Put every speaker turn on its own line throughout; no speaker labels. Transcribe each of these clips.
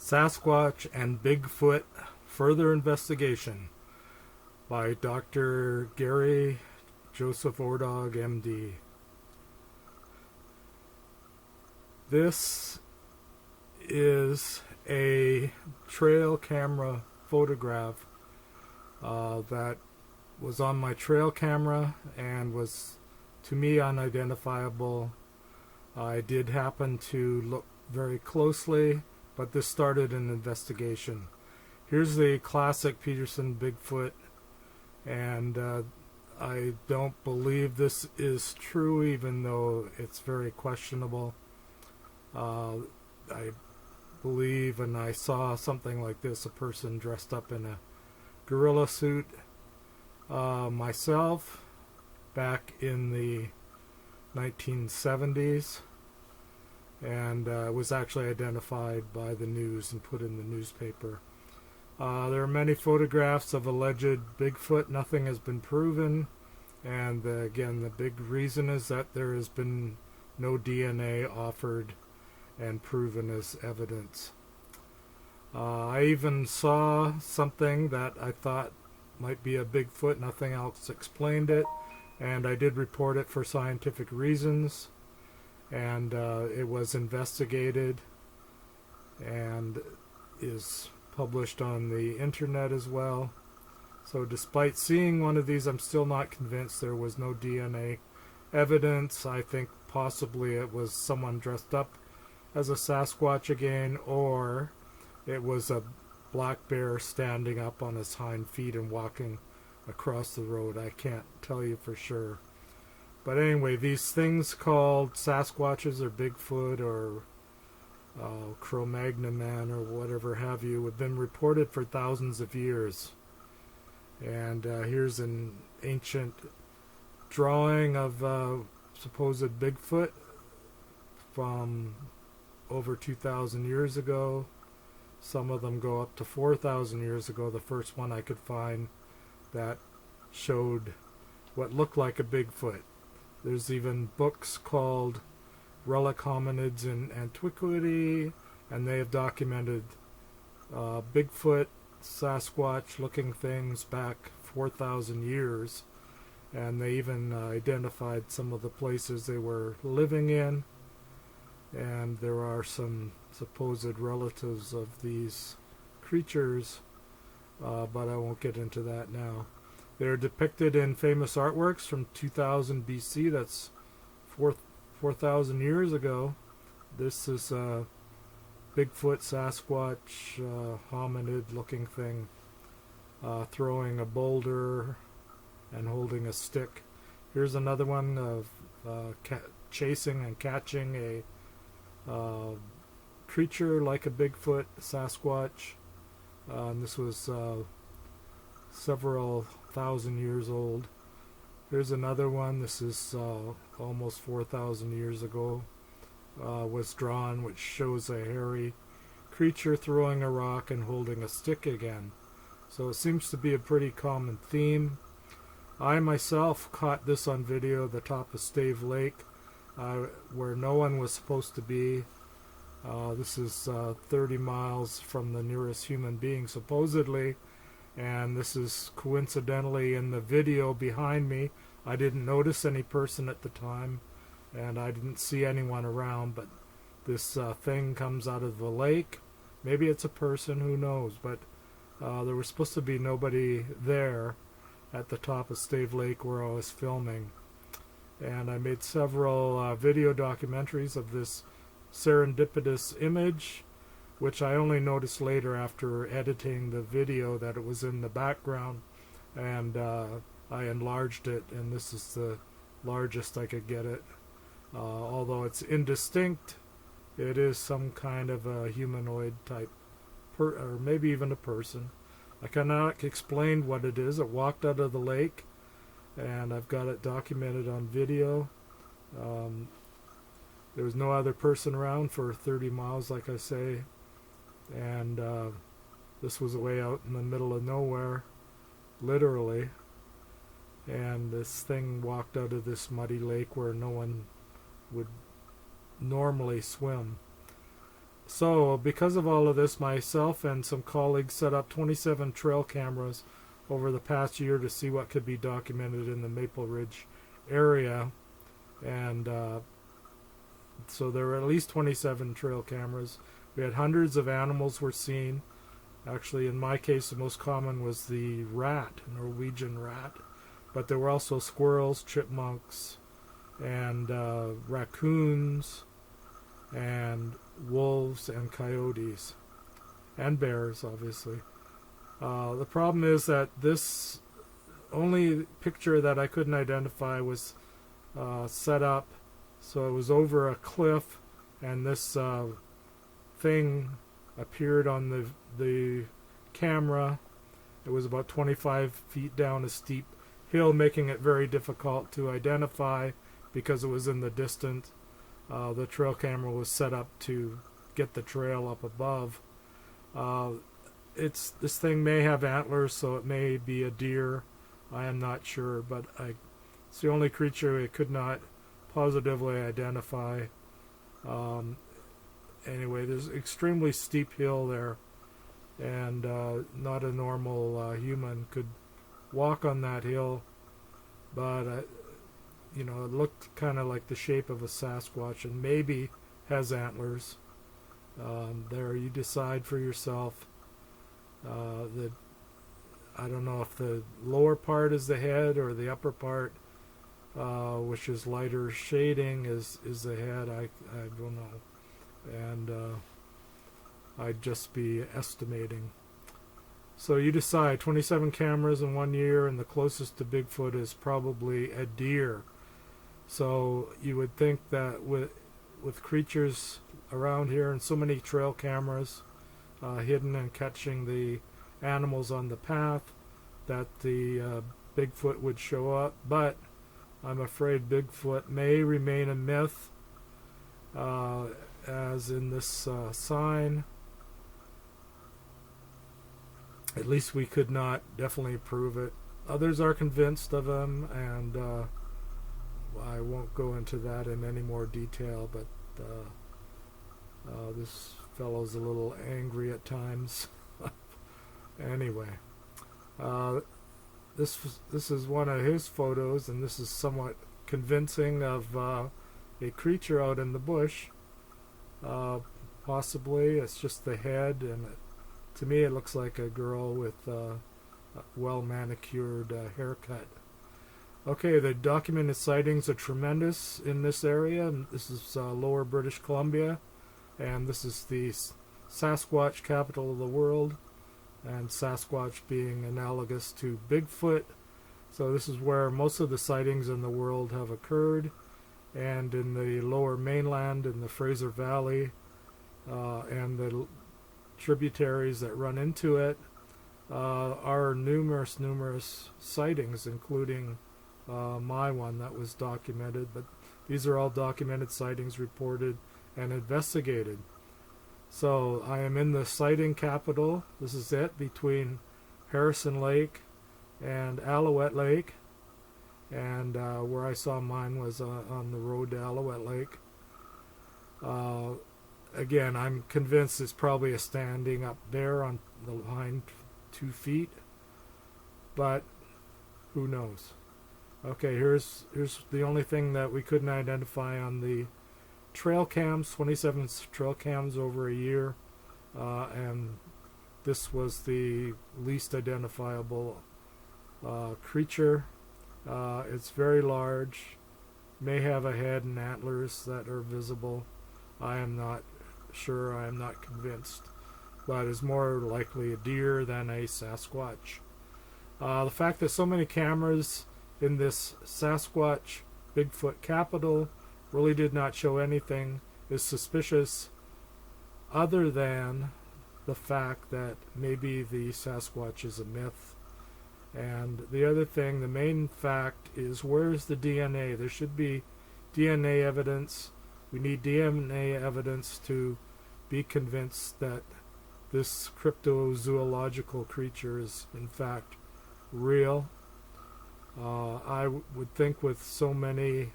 Sasquatch and Bigfoot Further Investigation by Dr. Gary Joseph Ordog, MD. This is a trail camera photograph that was on my trail camera and was to me unidentifiable. I did happen to look very closely, but this started an investigation. Here's the classic Peterson Bigfoot, and I don't believe this is true, even though it's very questionable. I believe, and I saw something like this, a person dressed up in a gorilla suit myself back in the 1970s, and was actually identified by the news and put in the newspaper. There are many photographs of alleged Bigfoot. Nothing has been proven, and again, the big reason is that there has been no DNA offered and proven as evidence. I even saw something that I thought might be a Bigfoot. Nothing else explained it, and I did report it for scientific reasons, and it was investigated and is published on the internet as well. So despite seeing one of these, I'm still not convinced. There was no DNA evidence. I think possibly it was someone dressed up as a Sasquatch again, or it was a black bear standing up on his hind feet and walking across the road. I can't tell you for sure. But anyway, these things called Sasquatches or Bigfoot or Cro-Magnon man or whatever have you have been reported for thousands of years. And here's an ancient drawing of supposed Bigfoot from over 2,000 years ago. Some of them go up to 4,000 years ago. The first one I could find that showed what looked like a Bigfoot. There's even books called Relic Hominids in Antiquity, and they have documented Bigfoot, Sasquatch looking things back 4,000 years, and they even identified some of the places they were living in, and there are some supposed relatives of these creatures, but I won't get into that now. They're depicted in famous artworks from 2000 BC, that's 4,000 years ago. This is a Bigfoot, Sasquatch, hominid looking thing, throwing a boulder and holding a stick. Here's another one of chasing and catching a creature like a Bigfoot, Sasquatch. And this was several thousand years old. Here's another one. This is almost 4,000 years ago. Was drawn, which shows a hairy creature throwing a rock and holding a stick again. So it seems to be a pretty common theme. I myself caught this on video at the top of Stave Lake, where no one was supposed to be. This is 30 miles from the nearest human being, supposedly, and this is coincidentally in the video behind me. I didn't notice any person at the time, and I didn't see anyone around, but this thing comes out of the lake. Maybe it's a person, who knows, but there was supposed to be nobody there at the top of Stave Lake where I was filming. And I made several video documentaries of this serendipitous image, which I only noticed later after editing the video that it was in the background, and I enlarged it, and this is the largest I could get it. Although it's indistinct, it is some kind of a humanoid type, or maybe even a person. I cannot explain what it is. It walked out of the lake, and I've got it documented on video. There was no other person around for 30 miles, like I say, and this was way out in the middle of nowhere, literally, and this thing walked out of this muddy lake where no one would normally swim. So, because of all of this, myself and some colleagues set up 27 trail cameras over the past year to see what could be documented in the Maple Ridge area. And so there were at least 27 trail cameras. We had hundreds of animals were seen. Actually, in my case, the most common was the rat, Norwegian rat. But there were also squirrels, chipmunks, and raccoons, and wolves, and coyotes, and bears, obviously. The problem is that this only picture that I couldn't identify was set up, so it was over a cliff, and this thing appeared on the camera. It was about 25 feet down a steep hill, making it very difficult to identify because it was in the distance. The trail camera was set up to get the trail up above. This thing may have antlers, so it may be a deer. I am not sure, but it's the only creature I could not positively identify. Anyway, there's an extremely steep hill there, and not a normal human could walk on that hill, but it looked kind of like the shape of a Sasquatch, and maybe has antlers. There, you decide for yourself. I don't know if the lower part is the head or the upper part, which is lighter shading, is the head. I don't know. And I'd just be estimating. So you decide. 27 cameras in 1 year, and the closest to Bigfoot is probably a deer. So you would think that with creatures around here and so many trail cameras hidden and catching the animals on the path, that the Bigfoot would show up. But I'm afraid Bigfoot may remain a myth, as in this sign. At least we could not definitely prove it. Others are convinced of him, and I won't go into that in any more detail, but this fellow's a little angry at times. Anyway, this is one of his photos, and this is somewhat convincing of a creature out in the bush. Possibly it's just the head, and to me it looks like a girl with a well manicured haircut. Okay, the documented sightings are tremendous in this area. This is lower British Columbia, and this is the Sasquatch capital of the world, and Sasquatch being analogous to Bigfoot. So this is where most of the sightings in the world have occurred, and in the lower mainland, in the Fraser Valley, and the tributaries that run into it, are numerous sightings, including my one that was documented. But these are all documented sightings, reported and investigated. So I am in the sighting capital. This is it, between Harrison Lake and Alouette Lake, and where I saw mine was on the road to Alouette Lake. Again, I'm convinced it's probably a standing up bear on the hind 2 feet, but who knows? Okay, here's the only thing that we couldn't identify on the trail cams. 27 trail cams over a year, and this was the least identifiable creature. It's very large, may have a head and antlers that are visible. I am not sure, I am not convinced, but is more likely a deer than a Sasquatch. The fact that so many cameras in this Sasquatch Bigfoot capital really did not show anything is suspicious, other than the fact that maybe the Sasquatch is a myth. And the other thing, the main fact, is where's the DNA? There should be DNA evidence. We need DNA evidence to be convinced that this cryptozoological creature is in fact real. I would think with so many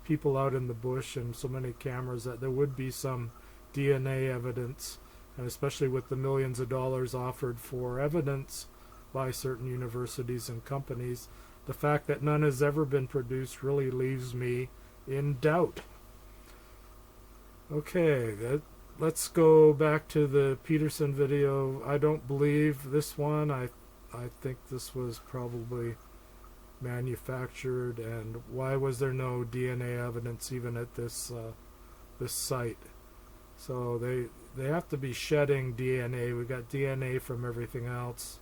people out in the bush and so many cameras that there would be some DNA evidence, and especially with the millions of dollars offered for evidence by certain universities and companies, the fact that none has ever been produced really leaves me in doubt. Okay, let's go back to the Peterson video. I don't believe this one. I think this was probably manufactured, and why was there no DNA evidence even at this site? So they have to be shedding DNA. We got DNA from everything else.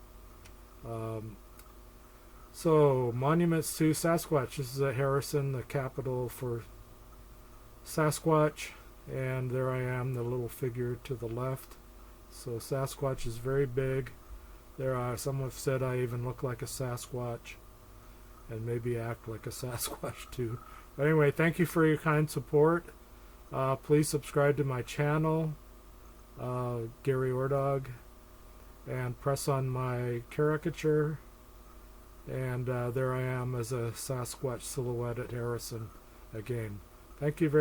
So monuments to Sasquatch. This is at Harrison, the capital for Sasquatch, and there I am, the little figure to the left. So Sasquatch is very big. Some have said I even look like a Sasquatch, and maybe act like a Sasquatch too. But anyway, thank you for your kind support. Please subscribe to my channel, Gary Ordog, and press on my caricature. And there I am as a Sasquatch silhouette at Harrison again. Thank you very much.